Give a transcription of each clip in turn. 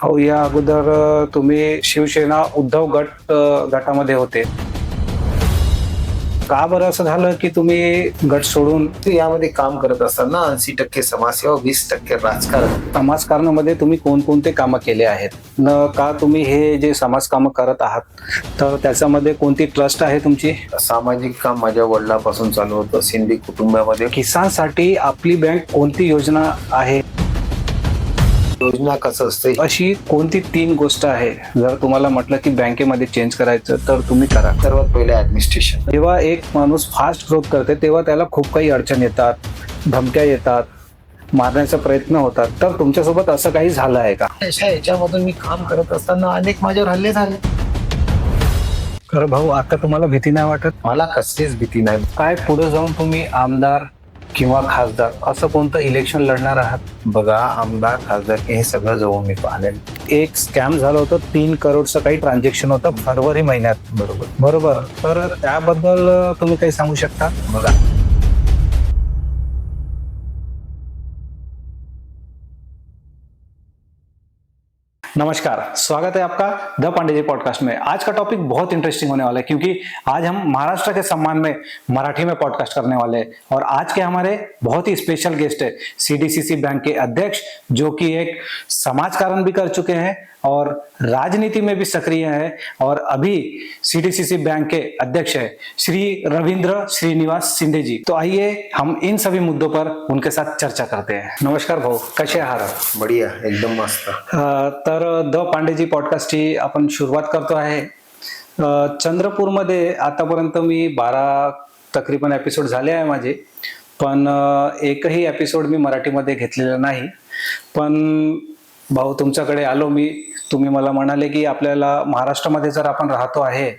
हो, या अगोदर तुम्ही शिवसेना उद्धव गटामध्ये होते. का बरं असं झालं की तुम्ही गट सोडून यामध्ये काम करत असताना 80% समाजसेवा, 20% राजकारण. समाजकारणामध्ये तुम्ही कोणकोणते कामं केले आहेत? का तुम्ही हे जे समाज कामं करत आहात, तर त्याच्यामध्ये कोणती ट्रस्ट आहे तुमची? सामाजिक काम माझ्या वडिलांपासून चालू होतं. सिंधी कुटुंबामध्ये किसानसाठी आपली बँक कोणती योजना आहे? योजना कसं असते, अशी कोणती 3 गोष्ट आहे, जर तुम्हाला म्हटलं की बँकेमध्ये चेंज करायचं तर तुम्ही करा? सर्वात पहिले ऍडमिनिस्ट्रेशन. जेव्हा एक माणूस फास्ट ग्रोथ करते तेव्हा त्याला खूप काही अडचण येतात, धमक्या येतात, मारण्याचा प्रयत्न होतात. तर तुमच्यासोबत असं काही झालं आहे का? अशा याच्यामधून मी काम करत असताना अनेक माझ्यावर हल्ले झाले. खरं भाऊ, आता तुम्हाला भीती नाही वाटत? मला कसलीच भीती नाही. काय पुढे जाऊन तुम्ही आमदार किंवा खासदार असं कोणतं इलेक्शन लढणार आहात? बघा, आमदार खासदार हे सगळं जवळ मी पाहिलं. एक स्कॅम झालं होतं, 3 करोडचं काही ट्रान्झॅक्शन होतं फरवरी महिन्यात. बरोबर. तर त्याबद्दल तुम्ही काही सांगू शकता? बघा, नमस्कार, स्वागत है आपका द पांडे जी पॉडकास्ट में। आज का टॉपिक बहुत इंटरेस्टिंग होने वाला है क्योंकि आज हम महाराष्ट्र के सम्मान में मराठी में पॉडकास्ट करने वाले हैं और आज के हमारे बहुत ही स्पेशल गेस्ट है सीडीसीसी बैंक के अध्यक्ष, जो कि एक समाजकारण भी कर चुके हैं और राजनीति में भी सक्रिय है और अभी सीडीसीसी बैंक के अध्यक्ष है श्री रविंद्र श्रीनिवास शिंदे जी। तो आइए हम इन सभी मुद्दों पर उनके साथ चर्चा करते हैं। नमस्कार भाऊ, कसे आहात? बढिया, एकदम मस्त. तर द पांडेजी पॉडकास्टची आपण सुरुवात करतो आहे. चंद्रपूरमध्ये आतापर्यंत मी 12 तकरीबन एपिसोड झाले आहे माझे, पण एकही एपिसोड मी मराठीमध्ये घेतलेला नाही. पण भाऊ, तुमच्याकडे आलो मी, तुम्ही मला म्हणाले की आपल्याला महाराष्ट्रामध्ये जर आपण राहतो आहे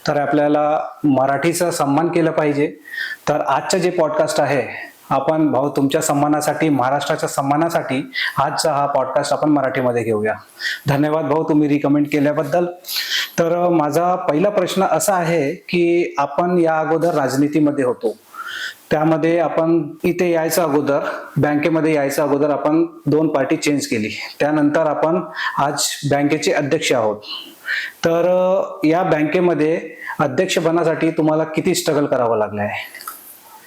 तर आपल्याला मराठीचा सन्मान केलं पाहिजे. तर आजचं जे पॉडकास्ट आहे, आपण भाऊ तुमच्या सन्मानासाठी, महाराष्ट्राच्या सन्मानासाठी आजचा हा पॉडकास्ट आपण मराठीमध्ये घेऊया. धन्यवाद भाऊ, तुम्ही रिकमेंड केल्याबद्दल. तर माझा पहिला प्रश्न असा आहे की आपण या अगोदर राजनीतीमध्ये होतो, त्यामध्ये आपण इथे यायच्या अगोदर, बँकेमध्ये यायच्या अगोदर आपण 2 पार्टी चेंज केली, त्यानंतर आपण आज बँकेचे अध्यक्ष आहोत. तर या बँकेमध्ये अध्यक्ष बनण्यासाठी तुम्हाला किती स्ट्रगल करावं लागलं आहे?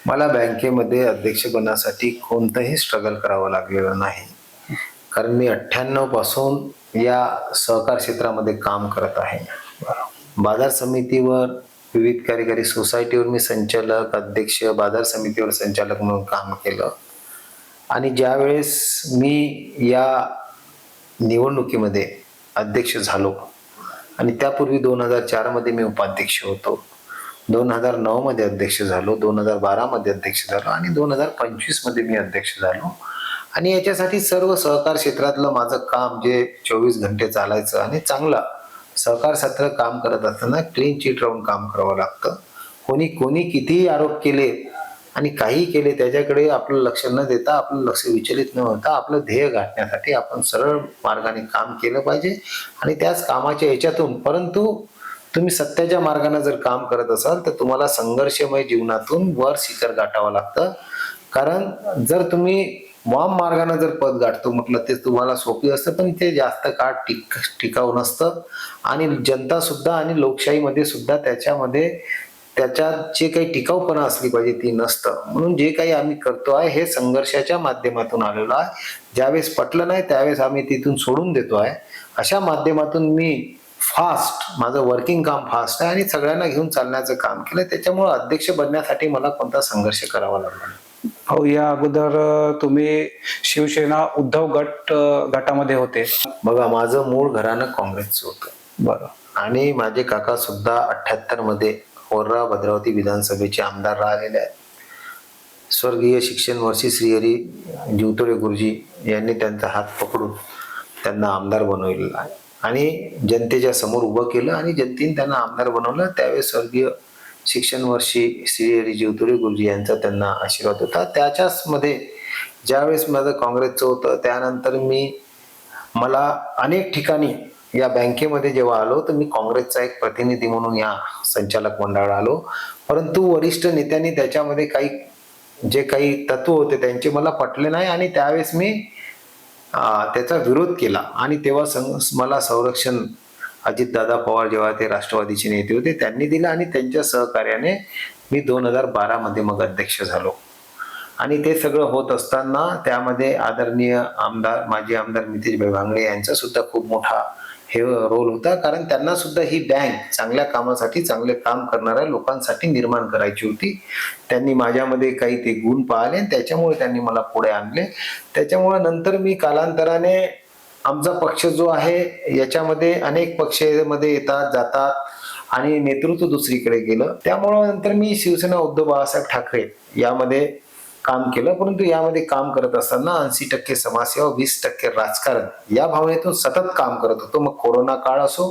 मला बँकेमध्ये अध्यक्ष बनण्यासाठी कोणतंही स्ट्रगल करावं लागलेलं नाही, कारण मी 98 पासून या सहकार क्षेत्रामध्ये काम करत आहे. बाजार समितीवर, विविध कार्यकारी सोसायटीवर मी संचालक, अध्यक्ष, बाजार समितीवर संचालक म्हणून काम केलं. आणि ज्यावेळेस मी या निवडणुकीमध्ये अध्यक्ष झालो, आणि त्यापूर्वी 2004 मध्ये मी उपाध्यक्ष होतो, 2009 मध्ये अध्यक्ष झालो, 2012 मध्ये अध्यक्ष झालो आणि 2025 मध्ये मी अध्यक्ष झालो. आणि याच्यासाठी सर्व सहकार क्षेत्रातलं माझं काम जे 24 घंटे चालायचं, आणि चांगलं सहकार क्षेत्र काम करत असताना क्लीन चिट राहून काम करावं लागतं. कोणी कितीही आरोप केले आणि काही केले, त्याच्याकडे आपलं लक्ष न देता, आपलं लक्ष विचलित न होता, आपलं ध्येय गाठण्यासाठी आपण सरळ मार्गाने काम केलं पाहिजे. आणि त्याच कामाच्या याच्यातून, परंतु तुम्ही सत्याच्या मार्गाने जर काम करत असाल तर तुम्हाला संघर्षमय जीवनातून वर शिखर गाठावं लागतं. कारण जर तुम्ही वाम मार्गाने जर पद गाठतो म्हटलं, ते तुम्हाला सोपी असतं, पण ते जास्त काळ टिकाऊ नसतं. आणि जनता सुद्धा, आणि लोकशाहीमध्ये सुद्धा त्याच्यात जे काही टिकाऊपणा असली पाहिजे ती नसतं. म्हणून जे काही आम्ही करतो आहे हे संघर्षाच्या माध्यमातून आलेलो आहे. ज्यावेळेस पटलं नाही त्यावेळेस आम्ही तिथून सोडून देतो आहे. अशा माध्यमातून मी माझं वर्किंग काम फास्ट आहे आणि सगळ्यांना घेऊन चालण्याचं काम केलं. त्याच्यामुळे अध्यक्ष बनण्यासाठी मला कोणता संघर्ष करावा लागला नाही. हो, या अगोदर तुम्ही शिवसेना उद्धव गटामध्ये होते. बघा, माझं मूळ घराणं काँग्रेसचं होतं. बरं. आणि माझे काका सुद्धा 78 मध्ये ओर्रा भद्रावती विधानसभेचे आमदार राहिलेले आहेत. स्वर्गीय शिक्षणवर्षी श्रीहरी जीवतोडे गुरुजी यांनी त्यांचा हात पकडून त्यांना आमदार बनवलेला आहे आणि जनतेच्या समोर उभं केलं, आणि जनतेने त्यांना आमदार बनवलं. त्यावेळेस स्वर्गीय शिक्षणवर्षी श्रीहरी जीवतोडे गुरुजी यांचा त्यांना आशीर्वाद होता. त्याच्याच मध्ये ज्यावेळेस माझं काँग्रेसचं होतं, त्यानंतर मला अनेक ठिकाणी या बँकेमध्ये जेव्हा आलो तर मी काँग्रेसचा एक प्रतिनिधी म्हणून या संचालक मंडळात आलो. परंतु वरिष्ठ नेत्यांनी त्याच्यामध्ये जे काही तत्व होते त्यांचे मला पटले नाही, आणि त्यावेळेस मी त्याचा विरोध केला आणि तेव्हा मला संरक्षण अजितदादा पवार जेव्हा ते राष्ट्रवादीचे नेते होते त्यांनी दिलं आणि त्यांच्या सहकार्याने मी 2012 मध्ये मग अध्यक्ष झालो. आणि ते सगळं होत असताना त्यामध्ये आदरणीय आमदार माजी आमदार मितेशभाई भांगडे यांचा सुद्धा खूप मोठा हे रोल होता, कारण त्यांना सुद्धा ही बँक चांगल्या कामासाठी चांगले काम करणाऱ्या लोकांसाठी निर्माण करायची होती. त्यांनी माझ्यामध्ये काही ते गुण पाहिले आणि त्याच्यामुळे त्यांनी मला पुढे आणले. त्याच्यामुळे नंतर मी कालांतराने आमचा पक्ष जो आहे याच्यामध्ये अनेक पक्षामध्ये येतात जातात आणि नेतृत्व दुसरीकडे गेलं. त्यामुळं नंतर मी शिवसेना उद्धव बाळासाहेब ठाकरे यामध्ये काम केलं. परंतु यामध्ये काम करत असताना 80% समाजसेवा 20% राजकारण या भावनेतून सतत काम करत होतो. मग कोरोना काळ असो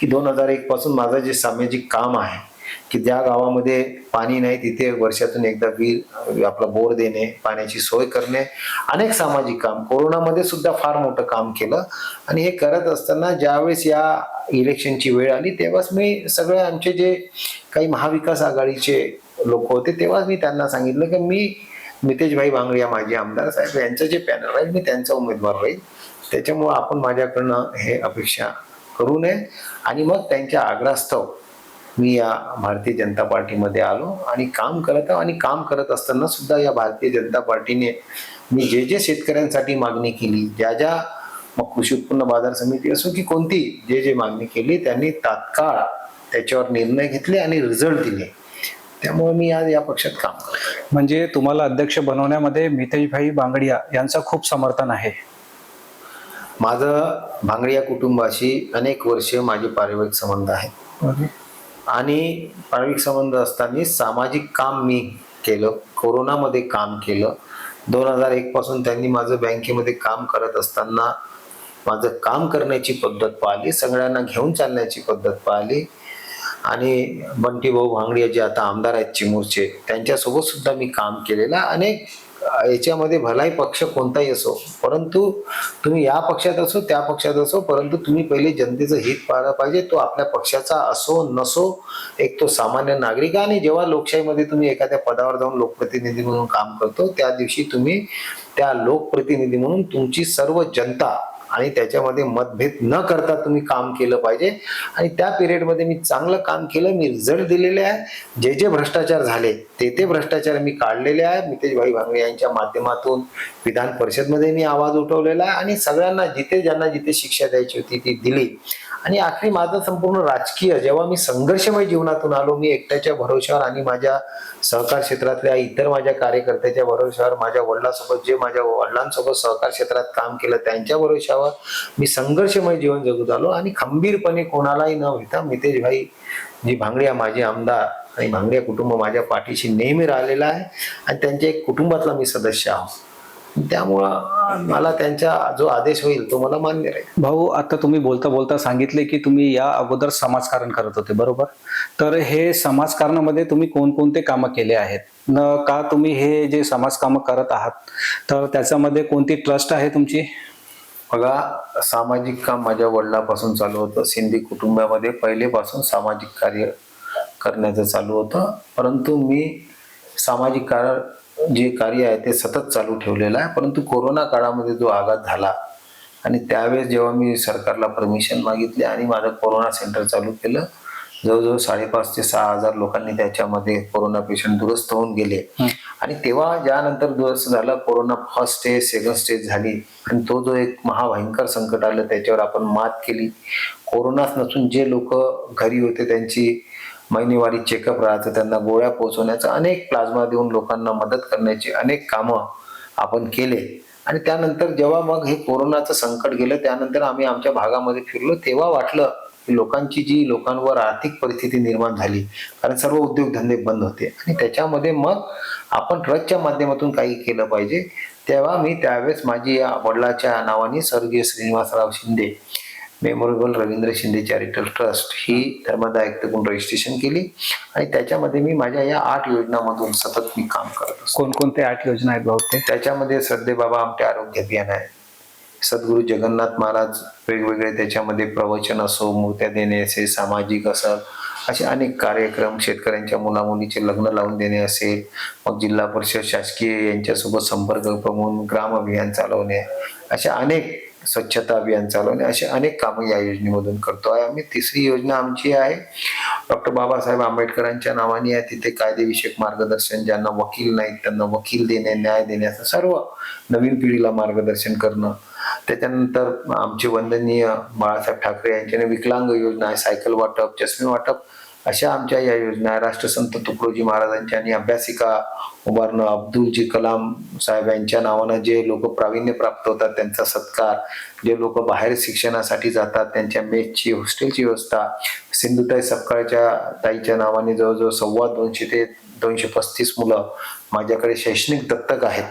की 2001 पासून माझं जे सामाजिक काम आहे की ज्या गावामध्ये पाणी नाही तिथे वर्षातून एकदा विहीर आपला बोर देणे, पाण्याची सोय करणे, अनेक सामाजिक काम कोरोनामध्ये सुद्धा फार मोठं काम केलं. आणि हे करत असताना ज्यावेळेस या इलेक्शनची वेळ आली तेव्हाच मी सगळे आमचे जे काही महाविकास आघाडीचे लोक होते तेव्हा मी त्यांना सांगितलं की मी मितेशभाई भांगडिया माजी आमदार साहेब यांचं जे पॅनल राहील मी त्यांचा उमेदवार राहील, त्याच्यामुळं आपण माझ्याकडनं हे अपेक्षा करू नये. आणि मग त्यांच्या आग्रहास्तव मी या भारतीय जनता पार्टीमध्ये आलो आणि काम करत असताना सुद्धा या भारतीय जनता पार्टीने मी जे शेतकऱ्यांसाठी मागणी केली, ज्या मग कृषी उत्पन्न बाजार समिती असो की कोणती जे मागणी केली त्यांनी तात्काळ त्याच्यावर निर्णय घेतले आणि रिझल्ट दिले. त्यामुळे मी आज या पक्षात काम करतो. म्हणजे तुम्हाला अध्यक्ष बनवण्यामध्ये मितेशभाई बांगडिया यांचं खूप समर्थन आहे. माझं भांगडिया कुटुंबाशी अनेक वर्ष माझे पारिवारिक संबंध आहेत आणि पारिवारिक संबंध असताना सामाजिक काम मी केलं, कोरोनामध्ये काम केलं. 2001 पासून त्यांनी माझं बँकेमध्ये काम करत असताना माझं काम करण्याची पद्धत पाहिली, सगळ्यांना घेऊन चालण्याची पद्धत पाहिली. आणि बंटी भाऊ भांगडिया जे आता आमदार आहेत चिमूरचे त्यांच्यासोबत सुद्धा मी काम केलेलं. अनेक याच्यामध्ये भलाई पक्ष कोणताही असो, परंतु तुम्ही या पक्षात असो त्या पक्षात असो, परंतु तुम्ही पहिले जनतेचं हित पाहिलं पाहिजे. तो आपल्या पक्षाचा असो नसो, एक तो सामान्य नागरिक. आणि जेव्हा लोकशाहीमध्ये तुम्ही एखाद्या पदावर जाऊन लोकप्रतिनिधी म्हणून काम करतो त्या दिवशी तुम्ही त्या लोकप्रतिनिधी म्हणून तुमची सर्व जनता आणि त्याच्यामध्ये मतभेद न करता तुम्ही काम केलं पाहिजे. आणि त्या पिरियडमध्ये मी चांगलं काम केलं, मी रिझल्ट दिलेले आहे. जे भ्रष्टाचार झाले ते भ्रष्टाचार मी काढलेले आहे. मितेशभाई भांगडिया यांच्या माध्यमातून विधान परिषदमध्ये मी आवाज उठवलेला आहे आणि सगळ्यांना ज्यांना जिथे शिक्षा द्यायची होती ती दिली. आणि आखरी माझं संपूर्ण राजकीय जेव्हा मी संघर्षमय जीवनातून आलो, मी एकट्याच्या भरोश्यावर आणि माझ्या सहकार क्षेत्रातल्या इतर माझ्या कार्यकर्त्याच्या भरोश्यावर, माझ्या वडिलांसोबत सहकार क्षेत्रात काम केलं त्यांच्या भरोश्यावर मी संघर्षमय जीवन जगत आलो. आणि खंबीरपणे कोणालाही न भेटता मितेशभाई जी भांगडिया माझे आमदार आणि भांगडिया कुटुंब माझ्या पाठीशी नेहमी राहिलेला आहे आणि त्यांच्या एक कुटुंबातला मी सदस्य आहोत. त्यामुळं मला त्यांचा जो आदेश होईल तो मला मान्य राहील. भाऊ, आता तुम्ही बोलता बोलता सांगितले की तुम्ही या अगोदर समाजकारण करत होते, बरोबर? तर हे समाजकारणामध्ये तुम्ही कोणकोणते कामं केले आहेत का तुम्ही हे जे समाजकामं करत आहात तर त्याच्यामध्ये कोणती ट्रस्ट आहे तुमची? बघा, सामाजिक काम माझ्या वडिलांपासून चालू होतं. सिंधी कुटुंबामध्ये पहिलेपासून सामाजिक कार्य करण्याचं चालू होतं, परंतु मी सामाजिक जे कार्य आहे ते सतत चालू ठेवलेलं आहे. परंतु कोरोना काळामध्ये जो आघात झाला आणि त्यावेळेस जेव्हा मी सरकारला परमिशन मागितली आणि माझं कोरोना सेंटर चालू केलं, जवळजवळ 5,500 ते 6,000 लोकांनी त्याच्यामध्ये कोरोना पेशंट दुरुस्त होऊन गेले. आणि तेव्हा ज्यानंतर दुरुस्त झाला, corona first stage second stage झाली आणि तो जो एक महाभयंकर संकट आलं त्याच्यावर आपण मात केली. कोरोनाच नसून जे लोक घरी होते त्यांची महिनेवारी चेकअप राहायचं, त्यांना गोळ्या पोहोचवण्याचं, अनेक प्लाझ्मा देऊन लोकांना मदत करण्याची अनेक कामं आपण केले. आणि त्यानंतर जेव्हा मग हे कोरोनाचं संकट गेलं त्यानंतर आम्ही आमच्या भागामध्ये फिरलो, तेव्हा वाटलं की लोकांवर आर्थिक परिस्थिती निर्माण झाली, कारण सर्व उद्योगधंदे बंद होते आणि त्याच्यामध्ये मग आपण ट्रस्टच्या माध्यमातून काही केलं पाहिजे. तेव्हा मी त्यावेळेस माझी या वडिलाच्या नावाने स्वर्गीय Shrinivasrao Shinde memorable Ravindra Shinde charitable trust ही धर्मदायक म्हणून रजिस्ट्रेशन केली आणि त्याच्यामध्ये मी माझ्या या 8 योजनांमधून सतत मी काम करत असतो. कोणकोणते 8 योजना आहेत भाऊ ते? त्याच्यामध्ये श्रद्धे बाबा आमटे आरोग्य अभियान आहे, सद्गुरू जगन्नाथ महाराज वेगवेगळे त्याच्यामध्ये प्रवचन असो, मूर्त्या देणे असे, सामाजिक असं असे अनेक कार्यक्रम, शेतकऱ्यांच्या मुलामुलीचे लग्न लावून देणे असेल, मग जिल्हा परिषद शासकीय यांच्यासोबत संपर्क म्हणून ग्राम अभियान चालवणे, अशा अनेक स्वच्छता अभियान चालवणे, असे अनेक कामं या योजनेमधून करतो आहे आम्ही. तिसरी योजना आमची आहे डॉक्टर बाबासाहेब आंबेडकरांच्या नावाने आहे. तिथे कायदेविषयक मार्गदर्शन, ज्यांना वकील नाहीत त्यांना वकील देणे, न्याय देण्याचं सर्व नवीन पिढीला मार्गदर्शन करणं. त्याच्यानंतर आमचे वंदनीय बाळासाहेब ठाकरे यांच्याने विकलांग योजना आहे, सायकल वाटप, चष्मे वाटप, अशा आमच्या या योजना आहे. राष्ट्रसंत तुकडोजी महाराजांच्या आणि अभ्यासिका उभारणं, अब्दुलजी कलाम साहेब यांच्या नावानं जे लोक प्रावीण्य प्राप्त होतात त्यांचा सत्कार, जे लोक बाहेर शिक्षणासाठी जातात त्यांच्या मेसची, हॉस्टेलची व्यवस्था, सिंधुताई सपकाळच्या ताईच्या नावाने जवळजवळ 250 ते 235 मुलं माझ्याकडे शैक्षणिक दत्तक आहेत.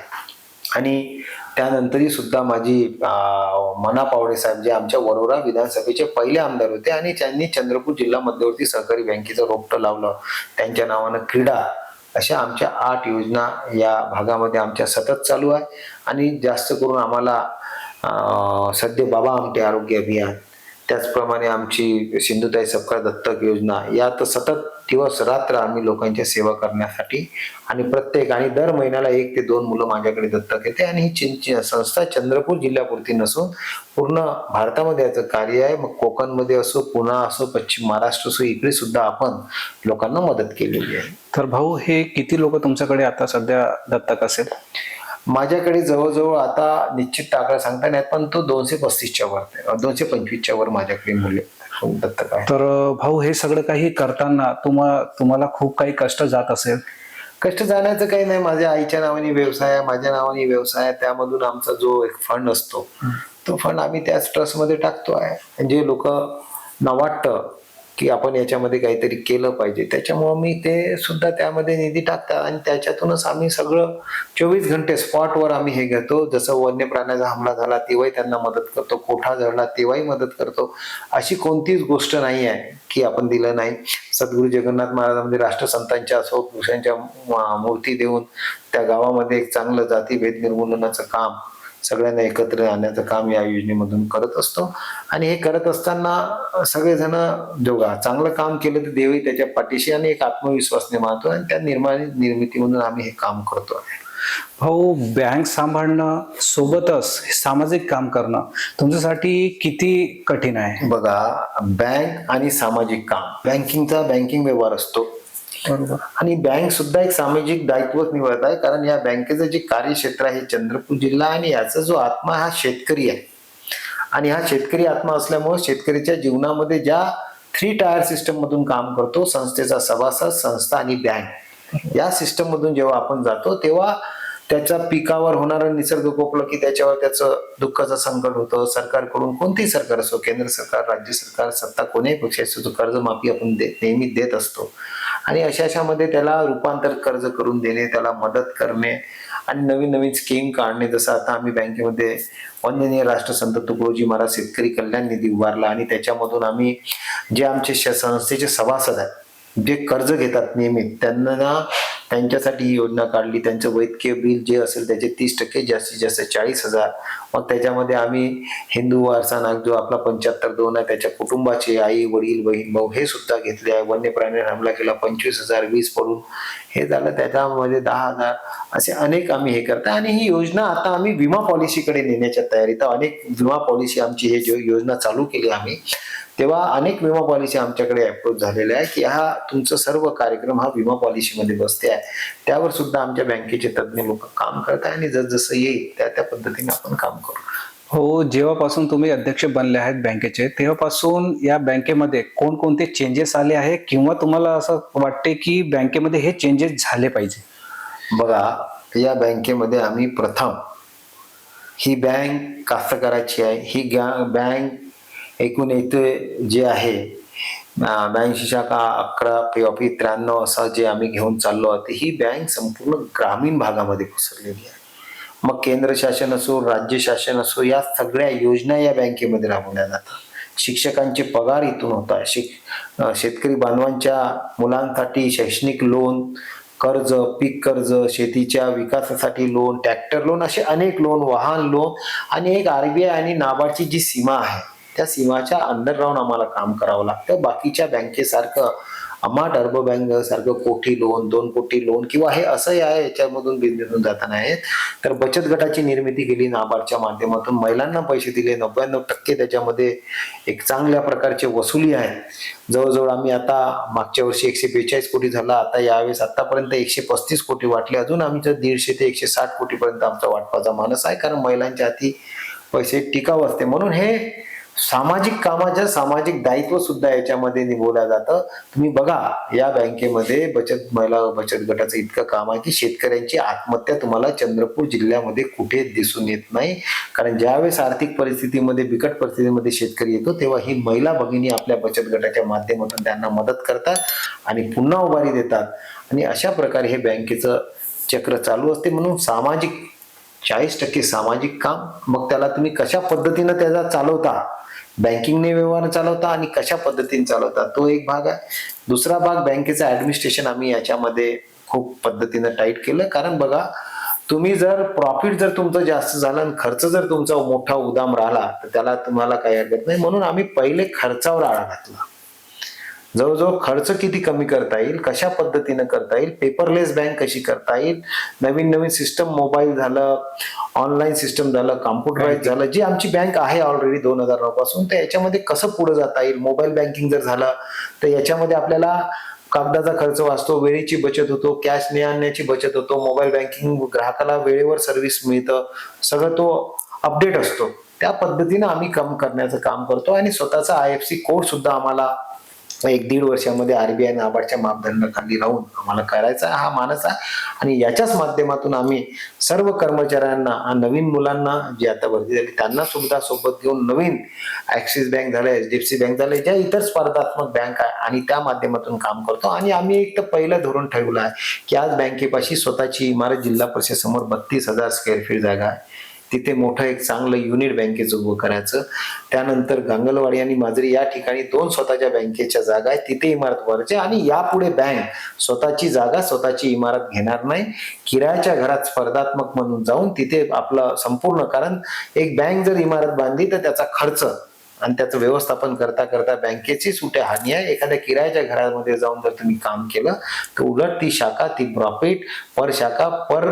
आणि त्यानंतरही सुद्धा माझी मना पावडे साहेब जे आमच्या वरोरा विधानसभेचे पहिले आमदार होते आणि त्यांनी चंद्रपूर जिल्हा मध्यवर्ती सहकारी बँकेचं रोपटं लावलं, त्यांच्या नावानं क्रीडा, अशा आमच्या 8 योजना या भागामध्ये आमच्या सतत चालू आहे. आणि जास्त करून आम्हाला सध्या बाबा आमटे आरोग्य अभियान, त्याचप्रमाणे आमची सिंधुताई सपकाळ दत्तक योजना, यात सतत दिवस रात्र आम्ही लोकांची सेवा करण्यासाठी आणि दर महिन्याला 1 ते 2 मुलं माझ्याकडे दत्तक येते. आणि ही संस्था चंद्रपूर जिल्ह्यापुरती नसून पूर्ण भारतामध्ये याचं कार्य आहे. मग कोकणमध्ये असो, पुणे असो, पश्चिम महाराष्ट्र असो, इकडे सुद्धा आपण लोकांना मदत केलेली आहे. तर भाऊ, हे किती लोक तुमच्याकडे आता सध्या दत्तक असेल? माझ्याकडे जवळजवळ आता निश्चित आकडा सांगता नाही, पण तो 235च्या वर, 225च्या वर माझ्याकडे मुले दत्तक आहे. तर भाऊ, हे सगळं काही करताना तुम्हाला खूप काही कष्ट जात असेल? कष्ट जाण्याचं काही नाही. माझ्या आईच्या नावाने व्यवसाय आहे, माझ्या नावाने व्यवसाय आहे. त्यामधून आमचा जो एक फंड असतो तो फंड आम्ही त्याच ट्रस्टमध्ये टाकतो आहे. जे लोक ना वाटतं की आपण याच्यामध्ये काहीतरी केलं पाहिजे, त्याच्यामुळे मी ते सुद्धा त्यामध्ये निधी टाकतात आणि त्याच्यातूनच आम्ही सगळं 24 घंटे स्पॉटवर आम्ही हे घेतो. जसं वन्य प्राण्याचा हमला झाला तेव्हाही त्यांना मदत करतो, कोठा जळला तेव्हाही मदत करतो. अशी कोणतीच गोष्ट नाही आहे की आपण दिलं नाही. सद्गुरू जगन्नाथ महाराजांमध्ये राष्ट्रसंतांच्या पुरुषांच्या मूर्ती देऊन त्या गावामध्ये एक चांगलं जातीभेद निर्मूलनाचं काम, सगळ्यांना एकत्र आणण्याचं काम या योजनेमधून करत असतो. आणि हे करत असताना सगळेजण जेव्हा चांगलं काम केलं तर देवही त्याच्या पाठीशी आणि एक आत्मविश्वासने मानतो आणि त्या निर्मितीमधून आम्ही हे काम करतो. भाऊ, बँक सांभाळणं सोबतच सामाजिक काम करणं तुमच्यासाठी किती कठीण आहे? बघा, बँक आणि सामाजिक काम, बँकिंग व्यवहार असतो बरोबर, आणि बँक सुद्धा एक सामाजिक दायित्वच निवडत आहे. कारण या बँकेचं जे कार्यक्षेत्र आहे चंद्रपूर जिल्हा, आणि याचा जो आत्मा हा शेतकरी आहे. आणि हा शेतकरी आत्मा असल्यामुळे शेतकरीच्या जीवनामध्ये ज्या 3 टायर सिस्टम मधून काम करतो, संस्थेचा सभासद, संस्था आणि बँक, या सिस्टम मधून जेव्हा आपण जातो तेव्हा त्याच्या पिकावर होणारं निसर्ग कोपलं की त्याच्यावर त्याचं दुःखाचं संकट होतं. सरकारकडून, कोणतेही सरकार असो, केंद्र सरकार, राज्य सरकार, सत्ता कोणीही पक्षाची कर्जमाफी आपण नेहमी देत असतो. आणि अशामध्ये त्याला रूपांतर कर्ज करून देणे, त्याला मदत करणे आणि नवीन नवीन स्कीम काढणे. जसं आता आम्ही बँकेमध्ये वंदनीय राष्ट्रसंत तुकडोजी महाराज शेतकरी कल्याण निधी उभारला आणि त्याच्यामधून आम्ही जे आमचे संस्थेचे सभासद आहेत, जे कर्ज घेतात नियमित, त्यांना त्यांच्यासाठी ही योजना काढली. त्यांचं वैद्यकीय बिल जे असेल त्याचे 30%, जास्तीत जास्त 40,000. मग त्याच्यामध्ये आम्ही हिंदू वारसा नाग जो आपला 75(2) आहे त्याच्या कुटुंबाचे आई वडील बहीण भाऊ हे सुद्धा घेतले आहे. वन्य प्राण्याने हमला केला 25,000, 20 पडून हे झालं, त्याच्यामध्ये 10,000, असे अनेक आम्ही हे करतो. आणि ही योजना आता आम्ही विमा पॉलिसीकडे नेण्याच्या तयारीत. अनेक विमा पॉलिसी आमची हे योजना चालू केली आम्ही, तेव्हा अनेक विमा पॉलिसी आमच्याकडे अप्रोच झालेल्या आहे की हा तुमचा सर्व कार्यक्रम हा विमा पॉलिसीमध्ये बसते आहे. त्यावर सुद्धा आमच्या बँकेचे तज्ज्ञ लोक काम करत आहे आणि जसं येईल त्या पद्धतीने आपण काम करू. हो, जेव्हापासून तुम्ही अध्यक्ष बनले आहेत बँकेचे, तेव्हापासून या बँकेमध्ये कोणकोणते चेंजेस आले आहे किंवा तुम्हाला असं वाटते की बँकेमध्ये हे चेंजेस झाले पाहिजे? बघा, या बँकेमध्ये आम्ही प्रथम, ही बँक कास्तकाराची आहे. ही बँक एकूण येथे जे आहे 82 शाखा, 11 POP, 93 असं जे आम्ही घेऊन चाललो आहोत, ही बँक संपूर्ण ग्रामीण भागामध्ये पसरलेली आहे. मग केंद्र शासन असो, राज्य शासन असो, या सगळ्या योजना या बँकेमध्ये राबवल्या जातात. शिक्षकांचे पगार इथून होतात. शेतकरी बांधवांच्या मुलांसाठी शैक्षणिक लोन, कर्ज, पीक कर्ज, शेतीच्या विकासासाठी लोन, ट्रॅक्टर लोन, असे अनेक लोन, वाहन लोन, आणि एक RBI आणि नाबार्डची जी सीमा आहे त्या सीमाच्या अंडर राहून आम्हाला काम करावं लागतं. बाकीच्या बँकेसारखं अमाट अर्ब बँक सारखं कोटी लोन 2 कोटी लोन किंवा हे असंही आहे याच्यामधून बिझनेसमधून जाताना आहेत. तर बचत गटाची निर्मिती केली नाबार्डच्या माध्यमातून, महिलांना पैसे दिले, 99% त्याच्यामध्ये एक चांगल्या प्रकारचे वसुली आहे. जवळजवळ आम्ही आता मागच्या वर्षी 142 कोटी झाला, आता यावेळेस आतापर्यंत 135 कोटी वाटले, अजून आमचं 150 ते 160 कोटी पर्यंत आमचा वाटपाचा मानस आहे, कारण महिलांच्या हाती पैसे टिकाऊ असते. म्हणून हे सामाजिक कामाचं सामाजिक दायित्व सुद्धा याच्यामध्ये निभवलं जातं. तुम्ही बघा या बँकेमध्ये महिला बचत गटाचं इतकं काम आहे की शेतकऱ्यांची आत्महत्या तुम्हाला चंद्रपूर जिल्ह्यामध्ये कुठे दिसून येत नाही. कारण ज्यावेळेस आर्थिक परिस्थितीमध्ये बिकट परिस्थितीमध्ये शेतकरी येतो तेव्हा ही महिला भगिनी आपल्या बचत गटाच्या माध्यमातून त्यांना मदत करतात आणि पुन्हा उभारी देतात. आणि अशा प्रकारे हे बँकेचं चक्र चालू असते. म्हणून सामाजिक 40% सामाजिक काम, मग त्याला तुम्ही कशा पद्धतीनं त्याचा चालवता, बँकिंगने व्यवहार चालवता आणि कशा पद्धतीने चालवता, तो एक भाग आहे. दुसरा भाग बँकेचं ऍडमिनिस्ट्रेशन आम्ही याच्यामध्ये खूप पद्धतीनं टाईट केलं. कारण बघा तुम्ही जर प्रॉफिट जर तुमचं जास्त झालं आणि खर्च जर तुमचा मोठा उदाम राहिला तर त्याला तुम्हाला काही हरकत नाही. म्हणून आम्ही पहिले खर्चावर आळा घातला. जवळजवळ खर्च किती कमी करता येईल, कशा पद्धतीनं करता येईल, पेपरलेस बँक कशी करता येईल, नवीन नवीन सिस्टम, मोबाईल झालं, ऑनलाईन सिस्टम झालं, कॉम्प्युटराइज झालं, जी आमची बँक आहे ऑलरेडी 2009 पासून, तर याच्यामध्ये कसं पुढे जाता येईल. मोबाईल बँकिंग जर झालं तर याच्यामध्ये आपल्याला कागदाचा खर्च वाचतो, वेळेची बचत होतो, कॅश ने आणण्याची बचत होतो, मोबाईल बँकिंग ग्राहकाला वेळेवर सर्व्हिस मिळतं, सगळं तो अपडेट असतो. त्या पद्धतीनं आम्ही कम करण्याचं काम करतो. आणि स्वतःचा IFSC कोड सुद्धा आम्हाला 1-1.5 वर्षामध्ये RBI नाबार्डच्या मापदंडाखाली राहून आम्हाला करायचा हा मानस आहे. आणि याच्याच माध्यमातून आम्ही सर्व कर्मचाऱ्यांना, नवीन मुलांना जी आता भरती झाली त्यांना सुद्धा सोबत घेऊन नवीन ऍक्सिस बँक झालं, HDFC बँक झालं, ज्या इतर स्पर्धात्मक बँक आहे आणि त्या माध्यमातून काम करतो. आणि आम्ही एक तर पहिलं धोरण ठेवलं आहे की आज बँकेपाशी स्वतःची इमारत जिल्हा परिषद समोर 32,000 स्क्वेअर फीट जागा आहे, तिथे मोठं एक चांगलं युनिट बँकेचं उभं करायचं. त्यानंतर गांगलवाडी आणि माजरी या ठिकाणी 2 स्वतःच्या बँकेच्या जागा आहेत, तिथे इमारत उभारायची. आणि यापुढे बँक स्वतःची जागा, स्वतःची इमारत घेणार नाही, किरायाच्या घरात स्पर्धात्मक म्हणून जाऊन तिथे आपलं संपूर्ण, कारण एक बँक जर इमारत बांधली तर त्याचा खर्च आणि त्याचं व्यवस्थापन करता करता बँकेची सुटे हानी आहे. एखाद्या किरायाच्या घरामध्ये जाऊन जर तुम्ही काम केलं तर उलट ती शाखा, ती प्रॉफिट पर शाखा, पर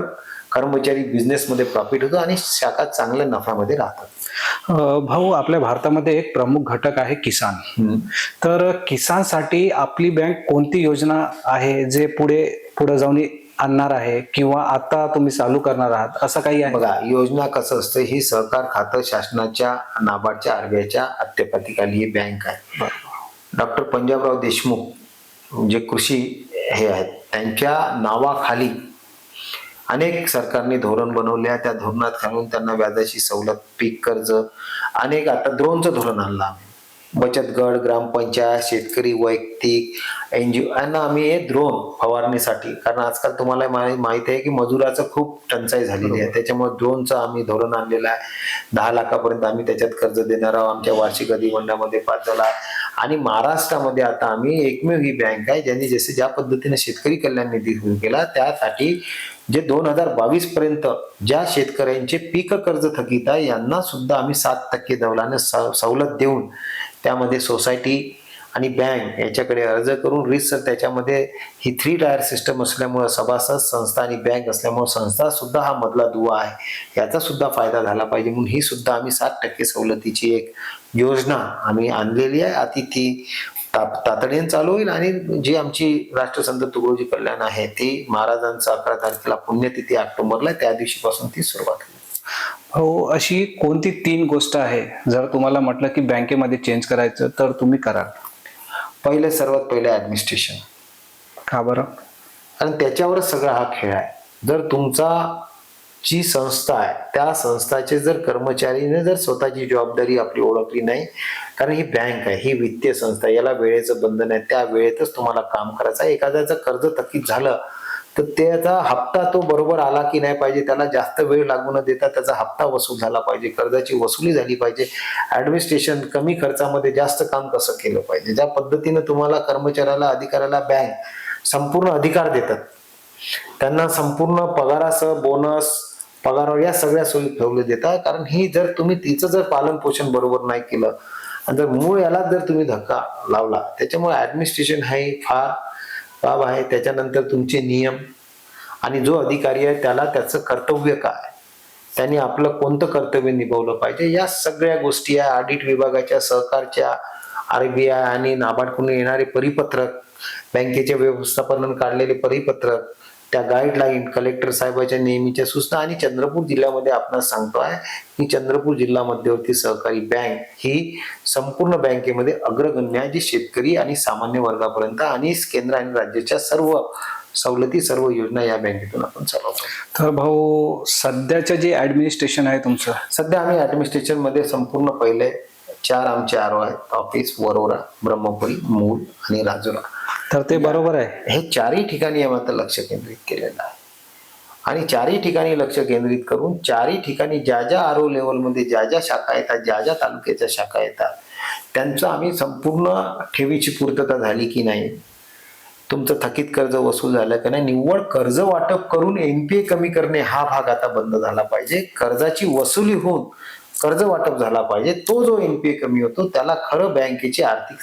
कर्मचारी बिझनेसमध्ये प्रॉफिट होतो आणि शाखा चांगल्या नफ्यामध्ये राहतात. भाऊ, आपल्या भारतामध्ये एक प्रमुख घटक आहे किसान. तर किसानसाठी आपली बँक कोणती योजना आहे जे पुढे जाऊन आणणार आहे किंवा आता तुम्ही चालू करणार आहात, असं काही आहे? बघा, योजना कसं असतं, ही सहकार खातं शासनाच्या नाबार्डच्या RBIच्या अध्यक्षतेखाली ही बँक आहे. डॉक्टर पंजाबराव देशमुख जे कृषी हे आहेत त्यांच्या नावाखाली अनेक सरकारने धोरण बनवल्या. त्या धोरणात घालून त्यांना व्याजाची सवलत, पीक कर्ज, अनेक आता ड्रोनचं धोरण आणलं आम्ही. बचत गट, ग्रामपंचायत, शेतकरी, वैयक्तिक, NGO यांना आम्ही हे ड्रोन फवारणीसाठी, कारण आजकाल तुम्हाला माहिती आहे की मजुराचं खूप टंचाई झालेली आहे, त्याच्यामुळे ड्रोनचं आम्ही धोरण आणलेलं आहे. 10 लाखापर्यंत आम्ही त्याच्यात कर्ज देणार आहोत. आमच्या वार्षिक अधिबंधामध्ये 5 झाला. आणि महाराष्ट्रामध्ये आता आम्ही एकमेव ही बँक आहे ज्यांनी जसे ज्या पद्धतीने शेतकरी कल्याण निधी सुरू केला, त्यासाठी जे 2022 पर्यंत ज्या शेतकऱ्यांचे पीक कर्ज थकीत आहे यांना सुद्धा आम्ही 7% दौलाने सवलत देऊन त्यामध्ये सोसायटी आणि बँक याच्याकडे अर्ज करून रितसर त्याच्यामध्ये ही 3 टायर सिस्टम असल्यामुळे सभासद, संस्था आणि बँक असल्यामुळे संस्था सुद्धा हा मधला दुवा आहे, याचा सुद्धा फायदा झाला पाहिजे म्हणून ही सुद्धा आम्ही 7% सवलतीची एक योजना आम्ही आणलेली आहे. आधी ती तातडीने चालू होईल आणि जी आमची राष्ट्रसंत तुकडोजी कल्याण आहे ती महाराजांचा 11 तारखेला पुण्यतिथी ऑक्टोबरला, त्या दिवशीपासून ती सुरुवात होईल. हो, अशी कोणती 3 गोष्ट आहे जर तुम्हाला म्हटलं की बँकेमध्ये चेंज करायचं तर तुम्ही कराल? सर्वात पहिले ऍडमिनिस्ट्रेशन. का बरं? कारण त्याच्यावरच सगळा हा खेळ आहे. जर तुमचा जी संस्था आहे त्या संस्थाचे जर कर्मचारीने जर स्वतःची जबाबदारी आपली ओळखली नाही, कारण ही बँक आहे, ही वित्तीय संस्था, याला वेळेचं बंधन आहे, त्या वेळेतच तुम्हाला काम करायचं आहे. एखाद्याचं कर्ज थकीत झालं तर त्याचा हप्ता तो बरोबर आला की नाही पाहिजे, त्याला जास्त वेळ लागू न देता त्याचा हप्ता वसूल झाला पाहिजे, कर्जाची वसुली झाली पाहिजे. ऍडमिनिस्ट्रेशन कमी खर्चामध्ये जास्त काम कसं केलं पाहिजे, ज्या पद्धतीने तुम्हाला कर्मचाऱ्याला, अधिकाऱ्याला बँक संपूर्ण अधिकार देतात, त्यांना संपूर्ण पगारासह बोनस, पगार या सगळ्या सोयी ठेवले देतात. कारण ही जर तुम्ही तिचं जर पालन पोषण बरोबर नाही केलं आणि जर मूळ याला जर तुम्ही धक्का लावला, त्याच्यामुळे ऍडमिनिस्ट्रेशन हे फार बाब आहे. त्याच्यानंतर तुमचे नियम आणि जो अधिकारी आहे त्याला त्याचं कर्तव्य काय, त्यांनी आपलं कोणतं कर्तव्य निभावलं पाहिजे, या सगळ्या गोष्टी या ऑडिट विभागाच्या, सहकारच्या, RBI आणि नाबार्डकडून येणारे परिपत्रक, बँकेच्या व्यवस्थापनाने काढलेले परिपत्रक, त्या गाईडलाईन, कलेक्टर साहेबांच्या नेहमीच्या सूचना आणि चंद्रपूर जिल्ह्यामध्ये आपण सांगतोय की चंद्रपूर जिल्हा मध्यवर्ती सहकारी बँक ही संपूर्ण बँकेमध्ये अग्रगण्य आहे, जी शेतकरी आणि सामान्य वर्गापर्यंत आणि केंद्र आणि राज्याच्या सर्व सवलती, सर्व योजना या बँकेतून आपण चालवतो. तर भाऊ, सध्याचं जे ऍडमिनिस्ट्रेशन आहे तुमचं, सध्या आम्ही ऍडमिनिस्ट्रेशन मध्ये संपूर्ण पहिले 4 आमचे RO आहेत, ऑफिस, वरोरा, ब्रह्मपुरी, मूल आणि राजुरा. तर ते बरोबर आहे. हे 4ही ठिकाणी आम्ही आता लक्ष केंद्रित केलेलं आहे आणि 4ही ठिकाणी लक्ष केंद्रित करून 4ही ठिकाणी ज्या ज्या RO लेवलमध्ये ज्या ज्या शाखा येतात, ज्या ज्या तालुक्याच्या शाखा येतात, त्यांचं आम्ही संपूर्ण ठेवीची पूर्तता झाली की नाही, तुमचं थकीत कर्ज वसूल झालं का नाही, निव्वळ कर्ज वाटप करून NPA कमी करणे हा भाग आता बंद झाला पाहिजे. कर्जाची वसुली होऊन कर्ज वाटप झाला पाहिजे. तो जो NPA कमी होतो त्याला खरं बँकेची आर्थिक